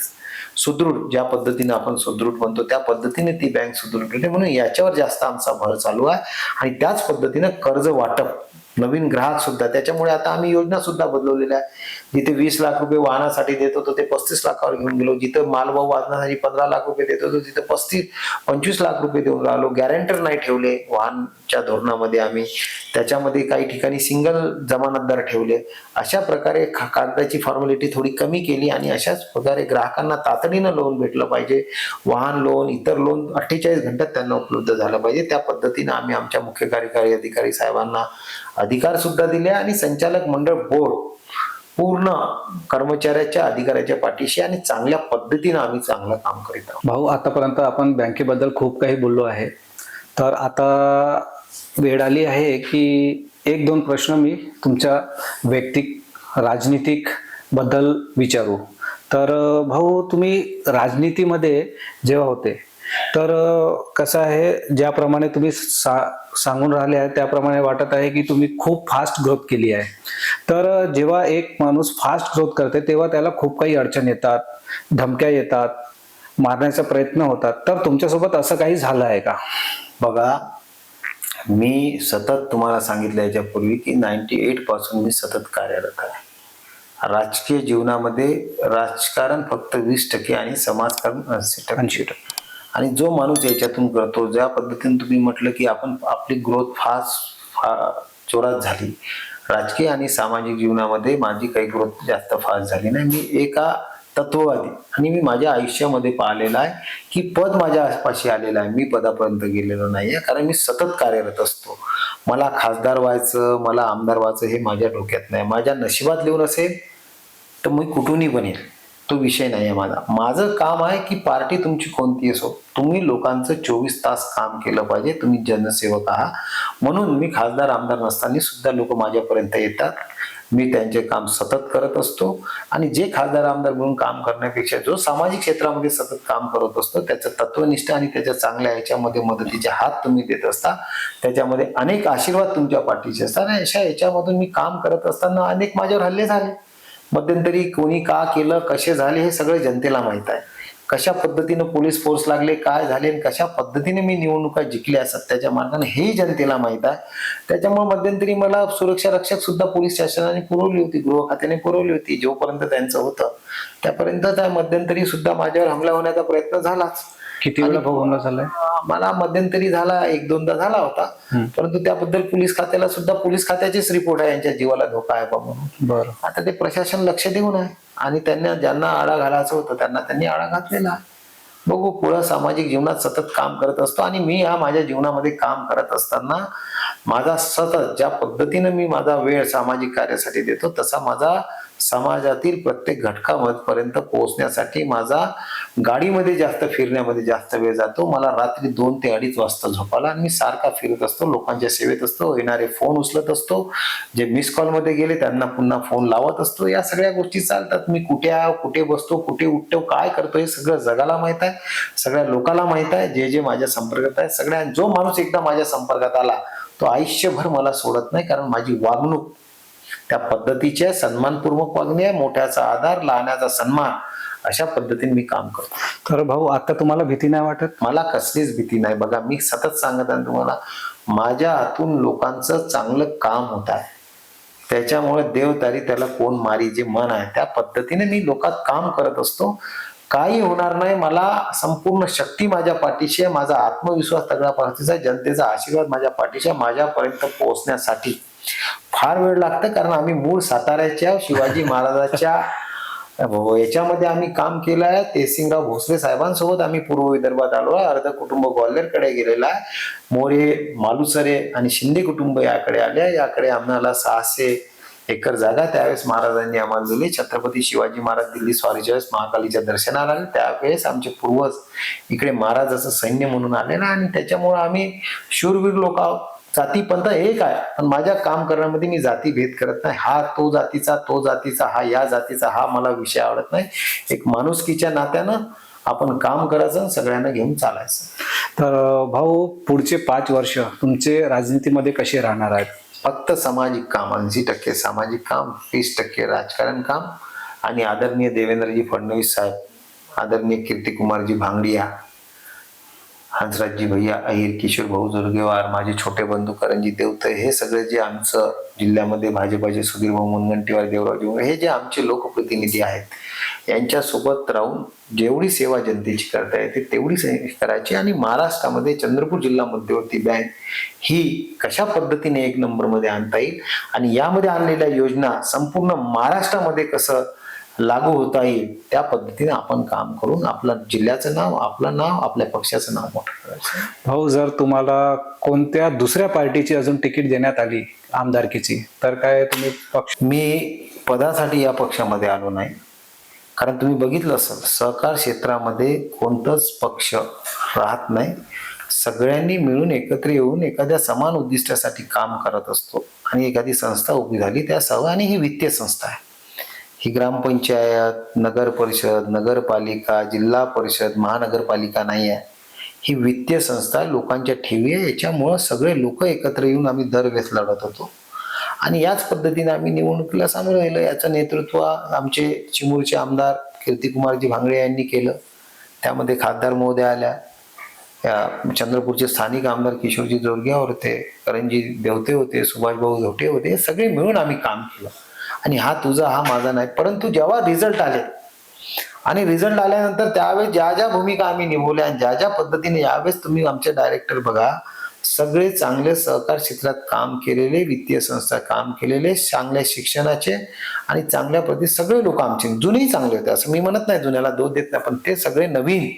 सुदृढ, ज्या पद्धतीने आपण सुदृढ म्हणतो त्या पद्धतीने ती बँक सुदृढ करते, म्हणून याच्यावर जास्त आमचा भर चालू आहे. आणि त्याच पद्धतीने कर्ज वाटप, नवीन ग्राहक सुद्धा, त्याच्यामुळे आता आम्ही योजना सुद्धा बदलवलेल्या आहे. जिथे 20 लाख रुपये वाहनासाठी देत होतो ते 35 लाखावर घेऊन गेलो, जिथं मालवाहू वाहनासाठी 15 लाख रुपये देत होतो तिथं 25 लाख रुपये देऊन राहिलो. गॅरंटर नाही ठेवले वाहनच्या धोरणामध्ये आम्ही, त्याच्यामध्ये काही ठिकाणी सिंगल जमानतदार ठेवले. अशा प्रकारे कागदाची फॉर्मॅलिटी थोडी कमी केली आणि अशाच प्रकारे ग्राहकांना तातडीनं लोन भेटलं पाहिजे. वाहन लोन, इतर लोन 48 घंट्यात त्यांना उपलब्ध झालं पाहिजे. त्या पद्धतीने आम्ही आमच्या मुख्य कार्यकारी अधिकारी साहेबांना अधिकार सुद्धा दिले आणि संचालक मंडळ बोर्ड पूर्ण कर्मचाऱ्याच्या, अधिकाऱ्याच्या पाठीशी आणि चांगल्या पद्धतीने आम्ही चांगलं काम करीत आहोत. भाऊ, आतापर्यंत आपण बँकेबद्दल खूप काही बोललो आहे, तर आता वेळ आली आहे की 1-2 प्रश्न मी तुमच्या वैयक्तिक राजनीतिक बद्दल विचारू. तर भाऊ, तुम्ही राजनीतीमध्ये जेव्हा होते तर कसं आहे, ज्याप्रमाणे तुम्ही सांगून राहिले आहे त्याप्रमाणे वाटत आहे की तुम्ही खूप फास्ट ग्रोथ केली आहे. तर जेव्हा एक माणूस फास्ट ग्रोथ करते तेव्हा त्याला खूप काही अडचण येतात, धमक्या येतात, मारण्याचा प्रयत्न होतात. तर तुमच्यासोबत असं काही झालं आहे का? बघा, मी सतत तुम्हाला सांगितलं याच्यापूर्वी की 98 पासून मी सतत कार्यरत आहे. राजकीय जीवनामध्ये राजकारण फक्त 20% आणि समाजकारण 80%. आणि जो माणूस याच्यातून करतो, ज्या पद्धतीने तुम्ही म्हटलं की आपली ग्रोथ फास्ट जोरात झाली, राजकीय आणि सामाजिक जीवनामध्ये माझी काही ग्रोथ जास्त फास्ट झाली नाही. मी एका तत्ववादी आणि मी माझ्या आयुष्यामध्ये पाहिलेलं आहे की पद माझ्या आसपाशी आलेलं आहे, मी पदापर्यंत गेलेलो नाहीये, कारण मी सतत कार्यरत असतो. मला खासदार व्हायचं, मला आमदार व्हायचं हे माझ्या डोक्यात नाही. माझ्या नशिबात लिहून असेल तर मी कुठूनही बनेल, तो विषय नाही आहे माझा. माझं काम आहे की पार्टी तुमची कोणती असो, तुम्ही लोकांचं 24 तास काम केलं पाहिजे. तुम्ही जनसेवक आहात, म्हणून मी खासदार आमदार नसताना सुद्धा लोक माझ्यापर्यंत येतात. मी त्यांचे काम सतत करत असतो आणि जे खासदार आमदार म्हणून काम करण्यापेक्षा जो सामाजिक क्षेत्रामध्ये सतत काम करत असतो, त्याचं तत्वनिष्ठ आणि त्याच्या चांगल्या याच्यामध्ये मदतीचे हात तुम्ही देत असता, त्याच्यामध्ये अनेक आशीर्वाद तुमच्या पाठीचे असतात. आणि अशा याच्यामधून मी काम करत असताना अनेक माझ्यावर हल्ले झाले. मध्यंतरी कोणी का केलं, कसे झाले हे सगळं जनतेला माहित आहे. कशा पद्धतीने पोलीस फोर्स लागले, काय झाले, कशा पद्धतीने मी निवडणुका जिंकल्या सत्याच्या मार्गाने हे जनतेला माहित आहे. त्याच्यामुळे मध्यंतरी मला सुरक्षा रक्षक सुद्धा पोलीस शासनाने पुरवली होती, गृह खात्याने पुरवली होती. जोपर्यंत त्यांचं होतं त्यापर्यंत त्या मध्यंतरी सुद्धा माझ्यावर हमला होण्याचा प्रयत्न झालाच. किती वेळा भाऊ हमला झालाय? मला मध्यंतरी झाला, 1-2दा झाला होता, परंतु त्याबद्दल पोलीस खात्याला सुद्धा पोलीस खात्याचेच रिपोर्ट आहे, यांच्या जीवाला धोका आहे म्हणून. बरं. आता ते प्रशासन लक्ष देऊन आहे आणि त्यांना ज्यांना आळा घालायचं होतं त्यांना त्यांनी आळा घातलेला आहे. बघू, पुढं सामाजिक जीवनात सतत काम करत असतो आणि मी या माझ्या जीवनामध्ये काम करत असताना माझा सतत ज्या पद्धतीने मी माझा वेळ सामाजिक कार्यासाठी देतो, तसा माझा समाजातील प्रत्येक घटकापर्यंत पोहोचण्यासाठी माझा गाडीमध्ये जास्त फिरण्यामध्ये जास्त वेळ जातो. मला रात्री 2 ते 2:30 वाजता झोपायला आणि मी सारखा फिरत असतो, लोकांच्या सेवेत असतो, येणारे फोन उचलत असतो, जे मिस कॉल मध्ये गेले त्यांना पुन्हा फोन लावत असतो. या सगळ्या गोष्टी चालतात. मी कुठे आहे, कुठे बसतो, कुठे उठतो, काय करतो हे सगळं जगाला माहित आहे, सगळ्या लोकांना माहित आहे, जे जे माझ्या संपर्कात आहे. सगळ्या जो माणूस एकदा माझ्या संपर्कात आला तो आयुष्यभर मला सोडत नाही, कारण माझी वागणूक त्या पद्धतीचे सन्मानपूर्वक वागणे, मोठ्याचा आदर, लहानाचा सन्मान, अशा पद्धतीने मी काम करतो. तर भाऊ आता तुम्हाला भीती नाही वाटत? मला कसलीच भीती नाही. बघा, मी सतत सांगत आहे तुम्हाला, माझ्या हातून लोकांचं चांगलं काम होत आहे. त्याच्यामुळे देवतारी त्याला कोण मारी, जे मन आहे त्या पद्धतीने मी लोकात काम करत असतो. काही होणार नाही. मला संपूर्ण शक्ती माझ्या पाठीशी आहे. माझा आत्मविश्वास तगडा पाठीचा आहे. जनतेचा आशीर्वाद माझ्या पाठीशी आहे. माझ्यापर्यंत पोहोचण्यासाठी फार वेळ लागतं, कारण आम्ही मूळ साताऱ्याच्या शिवाजी महाराजाच्या याच्यामध्ये आम्ही काम केलं आहे. तेसिंगराव भोसले साहेबांसोबत आम्ही पूर्व विदर्भात आलो आहे. अर्ध कुटुंब ग्वाल्हेरकडे गेलेलं आहे. मोरे, मालुसरे आणि शिंदे कुटुंब याकडे आले. याकडे आम्हाला 600 एकर जागा त्यावेळेस महाराजांनी आम्हाला दिली. छत्रपती शिवाजी महाराज दिल्ली स्वारीच्या वेळेस महाकालीच्या दर्शनाला आले, त्यावेळेस आमचे पूर्वज इकडे महाराजाचं सैन्य म्हणून आले ना, आणि त्याच्यामुळे आम्ही शूरवीर लोक आहोत. जातीपंथ एक आहे, पण माझ्या काम करण्यामध्ये मी जाती भेद करत नाही. हा तो जातीचा, हा या जातीचा, हा मला विषय आवडत नाही. एक माणुसकीच्या नात्यानं आपण काम करायचं आणि सगळ्यांना घेऊन चालायचं. तर भाऊ पुढचे 5 वर्ष तुमचे राजनीतीमध्ये कसे राहणार आहेत? फक्त सामाजिक काम, 80% सामाजिक काम, 20% राजकारण काम. आणि आदरणीय देवेंद्रजी फडणवीस साहेब, आदरणीय कीर्तिकुमारजी भांगडिया, हंसराजजी भैया अहिर, किशोर भाऊ जोरगेवार, माझे छोटे बंधू करंजी देवते, हे सगळे जे आमचं जिल्ह्यामध्ये भाजपाचे सुधीर भाऊ मुनगंटीवार, देवराव, हे जे आमचे लोकप्रतिनिधी आहेत, यांच्यासोबत राहून जेवढी सेवा जनतेची करता येते तेवढी करायची. आणि महाराष्ट्रामध्ये चंद्रपूर जिल्हा मध्यवर्ती बँक ही कशा पद्धतीने 1 नंबरमध्ये आणता येईल आणि यामध्ये आणलेल्या योजना संपूर्ण महाराष्ट्रामध्ये कसं लागू होता येईल, त्या पद्धतीने आपण काम करून आपल्या जिल्ह्याचं नाव, आपलं नाव, आपल्या पक्षाचं नाव मोठं करायचं. भाऊ जर तुम्हाला कोणत्या दुसऱ्या पार्टीची अजून तिकीट देण्यात आली आमदारकीची, तर काय तुम्ही पक्ष? मी पदासाठी या पक्षामध्ये आलो नाही, कारण तुम्ही बघितलं असेल सहकार क्षेत्रामध्ये कोणताच पक्ष राहत नाही. सगळ्यांनी मिळून एकत्र येऊन एखाद्या समान उद्दिष्टासाठी काम करत असतो. आणि एखादी संस्था उभी झाली त्या आणि ही वित्तीय संस्था आहे. ही ग्रामपंचायत, नगर परिषद, नगरपालिका, जिल्हा परिषद, महानगरपालिका नाही आहे. ही वित्तीय संस्था लोकांच्या ठेवी आहे. याच्यामुळं सगळे लोक एकत्र येऊन आम्ही दरवेळेस लढत होतो. आणि याच पद्धतीने आम्ही निवडणुकीला सामोरं राहिलो. याचं नेतृत्व आमचे चिमूरचे आमदार कीर्तिकुमारजी भांगडे यांनी केलं. त्यामध्ये खासदार महोदय आल्या, चंद्रपूरचे स्थानिक आमदार किशोरजी जोरगेवार होते, करंजी देवते होते, सुभाषभाऊ धोटे होते. हे सगळे मिळून आम्ही काम केलं. आणि हा तुझा, हा माझा नाही. परंतु जेव्हा रिझल्ट आले आणि रिझल्ट आल्यानंतर त्यावेळेस ज्या ज्या भूमिका आम्ही निभवल्या आणि ज्या ज्या पद्धतीने, यावेळेस तुम्ही आमचे डायरेक्टर बघा, सगळे चांगले सहकार क्षेत्रात काम केलेले, वित्तीय संस्था काम केलेले, चांगल्या शिक्षणाचे आणि चांगल्या पद्धती सगळे लोक आमचे, जुनेही चांगले होते असं मी म्हणत नाही, जुन्याला दोष देत नाही, पण ते सगळे नवीन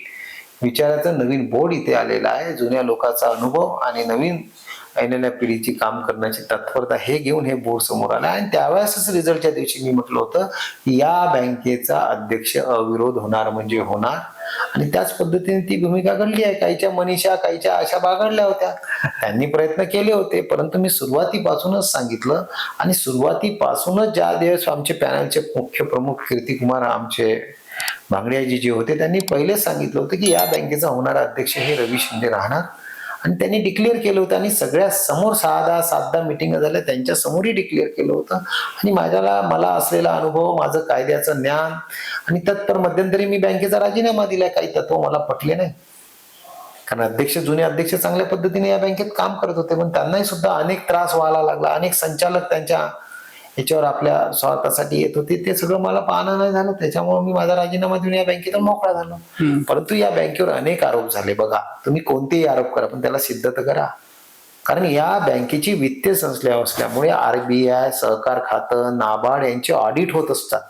विचाराचं नवीन बोर्ड इथे आलेला आहे. जुन्या लोकांचा अनुभव आणि नवीन येणाऱ्या पिढीची काम करण्याची तत्परता हे घेऊन हे बोर्ड समोर आलं. आणि त्यावेळेसच रिझल्टच्या दिवशी मी म्हटलं होतं की या बँकेचा अध्यक्ष अविरोध होणार म्हणजे होणार. आणि त्याच पद्धतीने ती भूमिका घडली आहे. काहीच्या मनीषा, काहीच्या आशा बागडल्या होत्या, त्यांनी प्रयत्न केले होते, परंतु मी सुरुवातीपासूनच सांगितलं. आणि सुरुवातीपासूनच ज्या दिवस आमचे पॅनलचे मुख्य प्रमुख कीर्तिकुमार आमचे भांगडियाजी जे होते, त्यांनी पहिलेच सांगितलं होतं की या बँकेचा होणारा अध्यक्ष हे रवी शिंदे राहणार. आणि त्यांनी डिक्लेअर केलं होतं. आणि सगळ्या समोर 6-10 मिटिंग झाल्या, त्यांच्या समोरही डिक्लेअर केलं होतं. आणि मला असलेला अनुभव, माझं कायद्याचं ज्ञान आणि तत्पर मध्यंतरी मी बँकेचा राजीनामा दिलाय. काही तत्व मला पटले नाही, कारण जुने अध्यक्ष चांगल्या पद्धतीने या बँकेत काम करत होते, पण त्यांनाही सुद्धा अनेक त्रास व्हायला लागला. अनेक संचालक त्यांच्या याच्यावर आपल्या स्वार्थासाठी येत होते. ते सगळं मला पाहणं नाही झालं. त्याच्यामुळे मी माझा राजीनामा देऊन या बँकेतून मोकळा झालो. परंतु या बँकेवर अनेक आरोप झाले. बघा, तुम्ही कोणतेही आरोप करा, पण त्याला सिद्ध तर करा. कारण या बँकेची वित्तीय संस्था असल्यामुळे RBI, सहकार खातं, नाबार्ड यांचे ऑडिट होत असतात.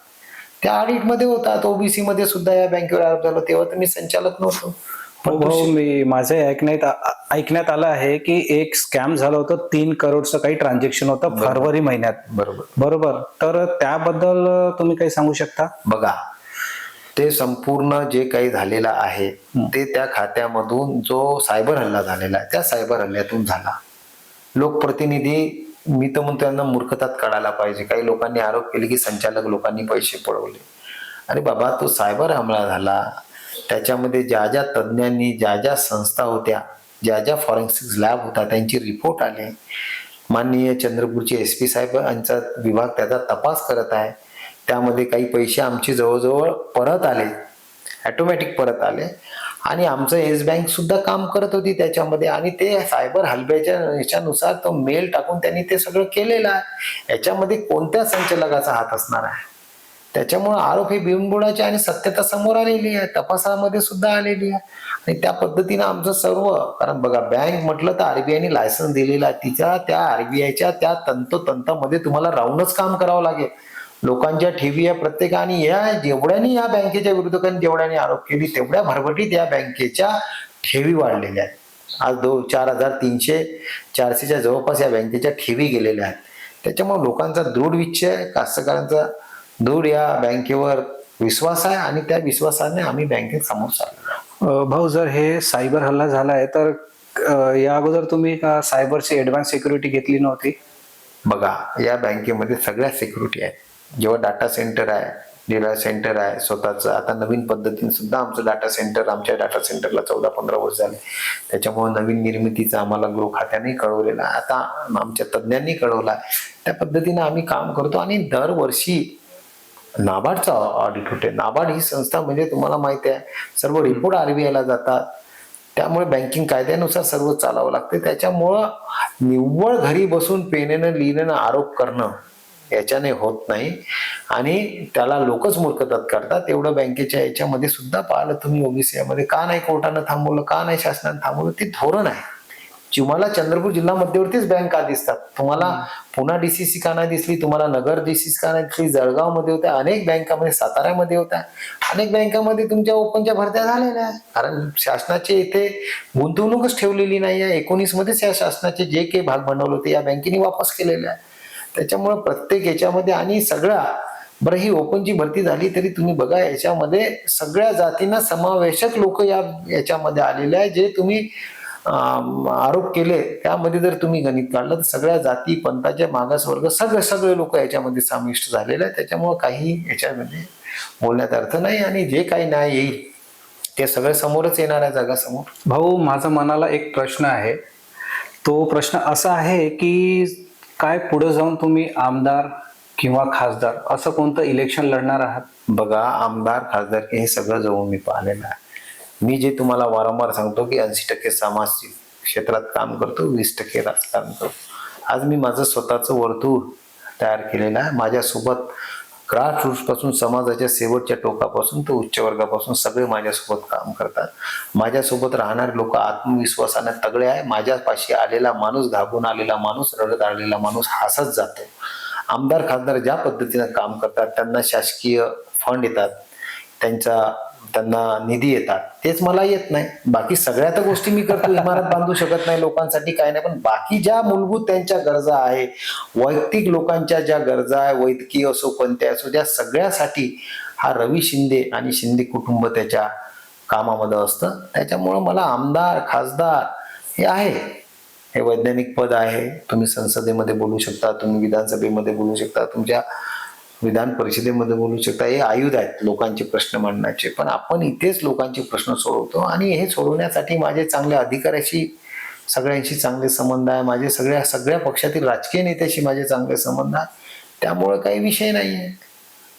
त्या ऑडिटमध्ये होतात. ओबीसी मध्ये सुद्धा या बँकेवर आरोप झाला. तेव्हा तर मी संचालक नव्हतो. मी माझे ऐकण्यात आलं आहे की एक स्कॅम झालं होतं, 3 करोडचं काही ट्रान्झॅक्शन होतं फरवरी महिन्यात. बरोबर. तर त्याबद्दल तुम्ही काही सांगू शकता? बघा, ते संपूर्ण जे काही झालेलं आहे ते त्या खात्यामधून जो सायबर हल्ला झालेला आहे त्या सायबर हल्ल्यातून झाला. लोकप्रतिनिधी, मी तर म्हणतो त्यांना मूर्खतात काढायला पाहिजे. काही लोकांनी आरोप केले की संचालक लोकांनी पैसे पळवले. अरे बाबा, तो सायबर हमला झाला. त्याच्यामध्ये ज्या ज्या तज्ज्ञांनी, ज्या ज्या संस्था होत्या, ज्या ज्या फॉरेन्सिक लॅब होता, त्यांचे रिपोर्ट आले. माननीय चंद्रपूरचे SP साहेब यांचा विभाग त्याचा तपास करत आहे. त्यामध्ये काही पैसे आमचे जवळजवळ परत आले, ऑटोमॅटिक परत आले आणि आमचं येस बँक सुद्धा काम करत होती त्याच्यामध्ये आणि ते सायबर हल्ल्याच्या ह्याच्यानुसार तो मेल टाकून त्यांनी ते सगळं केलेलं आहे. याच्यामध्ये कोणत्या संचालकाचा हात असणार आहे? त्याच्यामुळे आरोप हे बिनबुडाचे आणि सत्यता समोर आलेली आहे, तपासामध्ये सुद्धा आलेली आहे आणि त्या पद्धतीनं आमचं सर्व, कारण बघा बँक म्हटलं तर RBIने लायसन्स दिलेला आहे, तिच्या त्या RBIच्या त्या तंतोतंतामध्ये तुम्हाला राहूनच काम करावं लागेल. लोकांच्या ठेवी या प्रत्येकाने या जेवढ्यानी या बँकेच्या विरोधकांनी जेवढ्याने आरोप केली तेवढ्या भरभटीत या बँकेच्या ठेवी वाढलेल्या आहेत. आज 4,300 400च्या जवळपास या बँकेच्या ठेवी गेलेल्या आहेत. त्याच्यामुळे लोकांचा दृढ निश्चय, कास्तकारांचा दृढ या बँकेवर विश्वास आहे आणि त्या विश्वासाने आम्ही बँकेत समोर चाललो. भाऊ, जर हे सायबर हल्ला झालाय तर या अगोदर तुम्ही का सायबरची ऍडव्हान्स सिक्युरिटी घेतली नव्हती? बघा, या बँकेमध्ये सगळ्या सिक्युरिटी आहे. जेव्हा डाटा सेंटर आहे, डेटा सेंटर आहे स्वतःचं, आता नवीन पद्धतीने सुद्धा आमचं डाटा सेंटर, आमच्या डाटा सेंटरला 14-15 वर्ष झाले. त्याच्यामुळे नवीन निर्मितीचं आम्हाला गृह खात्याने कळवलेलं आहे, आता आमच्या तज्ज्ञांनी कळवलं आहे. त्या पद्धतीने आम्ही काम करतो आणि दरवर्षी नाबार्डचा ऑडिट होते. नाबार्ड ही संस्था म्हणजे तुम्हाला माहिती आहे सर्व रिपोर्ट RBIला जातात. त्यामुळे बँकिंग कायद्यानुसार सर्व चालावं लागते. त्याच्यामुळं निव्वळ घरी बसून पेनेनं लिहिणं आरोप करणं याच्याने होत नाही आणि त्याला लोकच मूर्खतात करतात. एवढं बँकेच्या याच्यामध्ये सुद्धा पाहिलं तुम्ही OBC मध्ये का नाही कोर्टानं थांबवलं, का नाही शासनानं थांबवलं, ते धोरण आहे. तुम्हाला चंद्रपूर जिल्हा मध्यवर्तीच बँक का दिसतात, तुम्हाला पुणा DCC का नाही दिसली, तुम्हाला नगर DCC का नाही दिसली, जळगाव मध्ये होत्या अनेक बँकामध्ये, साताऱ्यामध्ये होत्या अनेक बँकामध्ये तुमच्या ओपनच्या भरत्या झालेल्या आहे. कारण शासनाचे इथे गुंतवणूकच ठेवलेली नाही आहे. 19 मध्येच या शासनाचे जे काही भाग भांडवल होते या बँकेने वापस केलेले आहे. त्याच्यामुळे प्रत्येक याच्यामध्ये आणि सगळ्या बरं ही ओपनची भरती झाली तरी तुम्ही बघा याच्यामध्ये सगळ्या जातींना समावेशक लोक याच्यामध्ये आलेले आहे. जे तुम्ही आरोप केले त्यामध्ये जर तुम्ही गणित काढलं तर सगळ्या जाती पंथाचे मागासवर्ग सगळे लोक याच्यामध्ये समाविष्ट झालेले आहेत. त्याच्यामुळे काही याच्यामध्ये बोलण्यात अर्थ नाही आणि जे काही न्याय येईल ते सगळं समोरच येणार आहे जगासमोर. भाऊ, माझा मनाला एक प्रश्न आहे. तो प्रश्न असा आहे की काय पुढे जाऊन तुम्ही आमदार किंवा खासदार असं कोणतं इलेक्शन लढणार आहात? बघा, आमदार खासदार हे सगळं जवळ मी पाहिलेलं आहे. मी जे तुम्हाला वारंवार सांगतो की 80% सामाजिक क्षेत्रात काम करतो, 20% राजकारण करतो. आज मी माझं स्वतःचं वर्तुळ तयार केलेलं आहे. माझ्यासोबत ग्रासरूट्स पासून समाजाच्या शेवटच्या टोकापासून तर उच्च वर्गापासून सगळे माझ्यासोबत काम करतात. माझ्यासोबत राहणारे लोक आत्मविश्वासाने तगडे आहे. माझ्यापाशी आलेला माणूस, घाबरून आलेला माणूस, रडत आलेला माणूस हसत जातो. आमदार खासदार ज्या पद्धतीने काम करतात, त्यांना शासकीय फंड येतात, त्यांना निधी येतात, तेच मला येत नाही. बाकी सगळ्या तर गोष्टी मी करतो, इमारत बांधू शकत नाही लोकांसाठी काय नाही, पण बाकी ज्या मूलभूत त्यांच्या गरजा आहे, वैयक्तिक लोकांच्या ज्या गरजा आहे, वैद्यकीय असो कोणत्या असो, त्या सगळ्यासाठी हा रवी शिंदे आणि शिंदे कुटुंब त्याच्या कामामध्ये असतं. त्याच्यामुळं मला आमदार खासदार हे आहे, हे वैज्ञानिक पद आहे. तुम्ही संसदेमध्ये बोलू शकता, तुम्ही विधानसभेमध्ये बोलू शकता, तुमच्या विधान परिषदेमध्ये बोलू शकता. हे आयुध आहेत लोकांचे प्रश्न मांडण्याचे. पण आपण इथेच लोकांचे प्रश्न सोडवतो आणि हे सोडवण्यासाठी माझे चांगल्या अधिकाऱ्याशी सगळ्यांशी चांगले संबंध आहे. माझे सगळ्या पक्षातील राजकीय नेत्याशी माझे चांगले संबंध आहे. त्यामुळे काही विषय नाही आहे.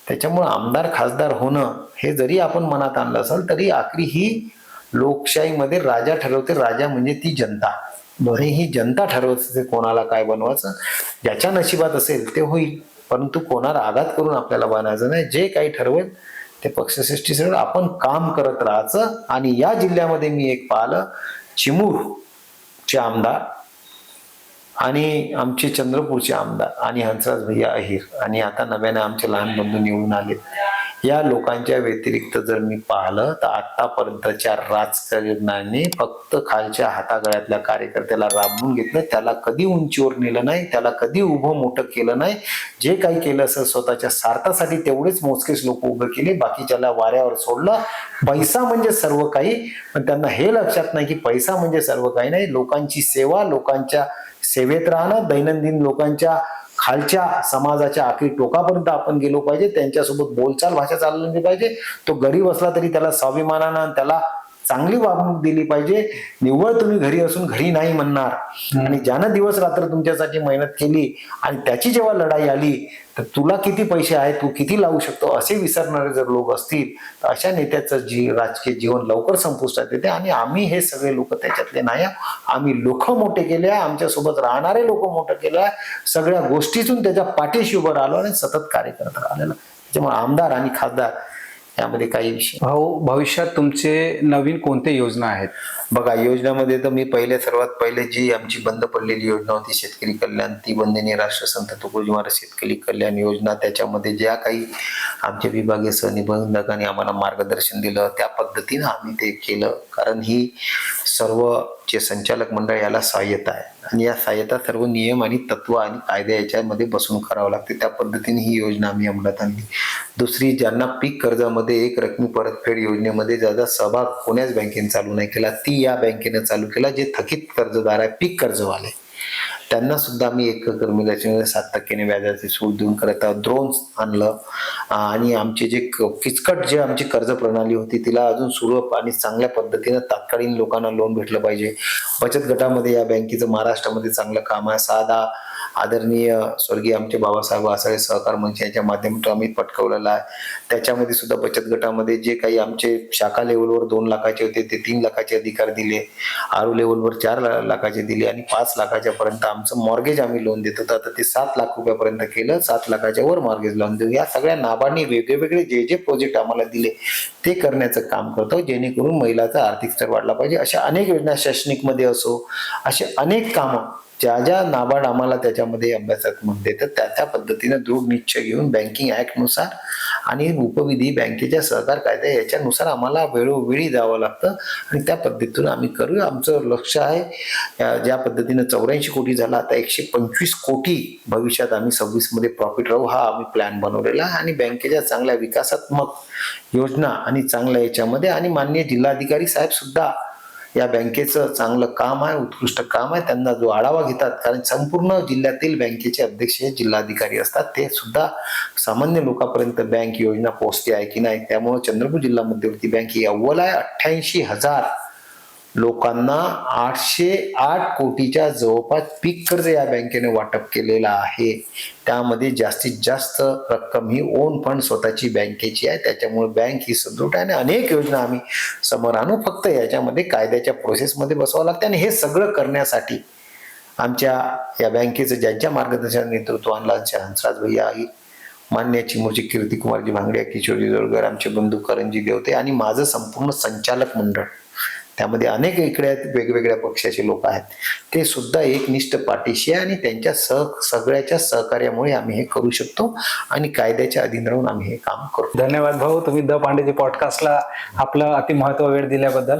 त्याच्यामुळे आमदार खासदार होणं हे जरी आपण मनात आणलं असेल तरी आखरी ही लोकशाहीमध्ये राजा ठरवते. राजा म्हणजे ती जनता. दोन्ही ही जनता ठरवते कोणाला काय बनवायचं. ज्याच्या नशिबात असेल ते होईल, परंतु कोणाला आघात करून आपल्याला बनायचं नाही. जे काही ठरवेल ते पक्षश्रेष्ठीसह आपण काम करत राहायचं. आणि या जिल्ह्यामध्ये मी एक पाहिलं, चिमूरचे आमदार आणि आमचे चंद्रपूरचे आमदार आणि हंसराज भैया अहिर आणि आता नव्याने आमचे लहान बंधू निवडून आले, या लोकांच्या व्यतिरिक्त जर मी पाहिलं तर आतापर्यंतच्या राजकारणाने फक्त खालच्या हातागळ्यातल्या कार्यकर्त्याला राबवून घेतलं. त्याला कधी उंचीवर नेलं नाही, त्याला कधी उभं मोठं केलं नाही. जे काही केलं असेल स्वतःच्या स्वार्थासाठी तेवढेच मोजकेच लोक उभं केले, बाकीच्याला वाऱ्यावर सोडलं. पैसा म्हणजे सर्व काही, पण त्यांना हे लक्षात नाही की पैसा म्हणजे सर्व काही नाही. लोकांची सेवा, लोकांच्या सेवेत राहणं, दैनंदिन लोकांच्या खालच्या समाजाच्या आखरी टोकापर्यंत आपण गेलो पाहिजे. त्यांच्यासोबत बोलचाल भाषा चालवली पाहिजे. तो गरीब असला तरी त्याला स्वाभिमानानं, त्याला चांगली वागणूक दिली पाहिजे. निव्वळ तुम्ही घरी असून घरी नाही म्हणणार आणि ज्यानं दिवस रात्र तुमच्यासाठी मेहनत केली आणि त्याची जेव्हा लढाई आली तर तुला किती पैसे आहेत, तू किती लावू शकतो असे विसरणारे जर लोक असतील तर अशा नेत्याचं राजकीय जीवन लवकर संपुष्टात येते. आणि आम्ही हे सगळे लोक त्याच्यातले नाही. आम्ही लोक मोठे केले, आमच्यासोबत राहणारे लोक मोठे केले, सगळ्या गोष्टीतून त्याच्या पाठीशी उभं राहिलो आणि सतत कार्य करत राहिलेलं. त्याच्यामुळे आमदार आणि खासदार यामध्ये काही विषय. भाऊ, भविष्यात तुमचे नवीन कोणते योजना आहेत? बघा, योजनामध्ये तर मी सर्वात पहिले जी आमची बंद पडलेली योजना होती शेतकरी कल्याण, ती वंदनीय राष्ट्रसंत तुकडोजी महाराज शेतकरी कल्याण योजना, त्याच्यामध्ये ज्या काही आमच्या विभागीय सहनिबंधकांनी आम्हाला मार्गदर्शन दिलं त्या पद्धतीनं आम्ही ते केलं. कारण ही सर्व जे संचालक मंडळ याला सहाय्यता आहे आणि या सहाय्यता सर्व नियम आणि तत्व आणि कायदे याच्यामध्ये बसून करावं लागते. त्या पद्धतीने ही योजना आम्ही अंमलात आणली. दुसरी, ज्यांना पीक कर्जामध्ये एक रकमी परतफेड योजनेमध्ये ज्याचा सहभाग कोण्याच बँकेने चालू नाही केला, ती या बँकेने चालू केला. जे थकीत कर्जदार आहे, पीक कर्जवाले, त्यांना सुद्धा आम्ही 1 कर्मिलाच्या 7% व्याजाची सूट देऊन करत आहोत. ड्रोन्स आणलं आणि आमचे जे किचकट जे आमची कर्ज प्रणाली होती तिला अजून सुलभ आणि चांगल्या पद्धतीनं तात्कालीन लोकांना लोन भेटलं पाहिजे. बचत गटामध्ये या बँकेचं महाराष्ट्रामध्ये चांगलं काम आहे. साधा आदरणीय स्वर्गीय आमचे बाबासाहेब आसाळे सहकार मंच याच्या माध्यमातून आम्ही पटकवलेला आहे. त्याच्यामध्ये सुद्धा बचत गटामध्ये जे काही आमचे शाखा लेवलवर 2 लाखाचे होते ते 3 लाखाचे अधिकार दिले, आरू लेवलवर 4 लाखाचे दिले आणि 5 लाखाच्या पर्यंत आमचं मॉर्गेज आम्ही लोन देत होतो. आता ते 7 लाख रुपयापर्यंत केलं. 7 लाखाच्या वर मॉर्गेज लोन देऊ. या सगळ्या नाबार्डने वेगवेगळे जे प्रोजेक्ट आम्हाला दिले ते करण्याचं काम करतो, जेणेकरून महिलाचा आर्थिक स्तर वाढला पाहिजे. अशा अनेक योजना, शैक्षणिक मध्ये असो, असे अनेक कामं ज्या नाबार्ड आम्हाला त्याच्यामध्ये अभ्यासात म्हणते तर त्या पद्धतीने दृढ निश्चय घेऊन बँकिंग ऍक्ट नुसार आणि उपविधी बँकेच्या सहकार कायदा याच्यानुसार आम्हाला वेळोवेळी जावं लागतं आणि त्या पद्धतीने आम्ही करू. आमचं लक्ष आहे ज्या पद्धतीने 84 कोटी झाला, आता 125 कोटी भविष्यात आम्ही 26 मध्ये प्रॉफिट राहू, हा आम्ही प्लॅन बनवलेला आहे. आणि बँकेच्या चांगल्या विकासात्मक योजना आणि चांगल्या याच्यामध्ये आणि माननीय जिल्हाधिकारी साहेब सुद्धा या बँकेचं चांगलं काम आहे, उत्कृष्ट काम आहे. त्यांना जो आढावा घेतात, कारण संपूर्ण जिल्ह्यातील बँकेचे अध्यक्ष हे जिल्हाधिकारी असतात, ते सुद्धा सामान्य लोकांपर्यंत बँक योजना पोहोचते आहे की नाही. त्यामुळे चंद्रपूर जिल्हा मध्यवर्ती बँक ही अव्वल आहे. 88,000 लोकांना 808 कोटीच्या जवळपास पीक कर्ज या बँकेने वाटप केलेलं आहे. त्यामध्ये जास्तीत जास्त रक्कम ही ओन फंड स्वतःची बँकेची आहे. त्याच्यामुळे बँक ही सदृढ आहे आणि अनेक योजना आम्ही समोर आणू. फक्त याच्यामध्ये कायद्याच्या प्रोसेसमध्ये बसावं लागते आणि हे सगळं करण्यासाठी आमच्या या बँकेचं ज्यांच्या मार्गदर्शन नेतृत्वाला हंसराज भैया आहे, मान्य चिमूरची कीर्तिकुमारजी भांगडिया, किशोरजी जोळकर, आमचे बंधू करंजी देवते आणि माझं संपूर्ण संचालक मंडळ, त्यामध्ये अनेक इकडे वेगवेगळ्या पक्षाचे लोक आहेत, ते सुद्धा एकनिष्ठ पाठीशी आहे आणि त्यांच्या सगळ्याच्या सहकार्यामुळे आम्ही हे करू शकतो आणि कायद्याच्या अधीन राहून आम्ही हे काम करू. धन्यवाद भाऊ, तुम्ही द पांडेजी पॉडकास्टला आपलं अति महत्त्व वेळ दिल्याबद्दल.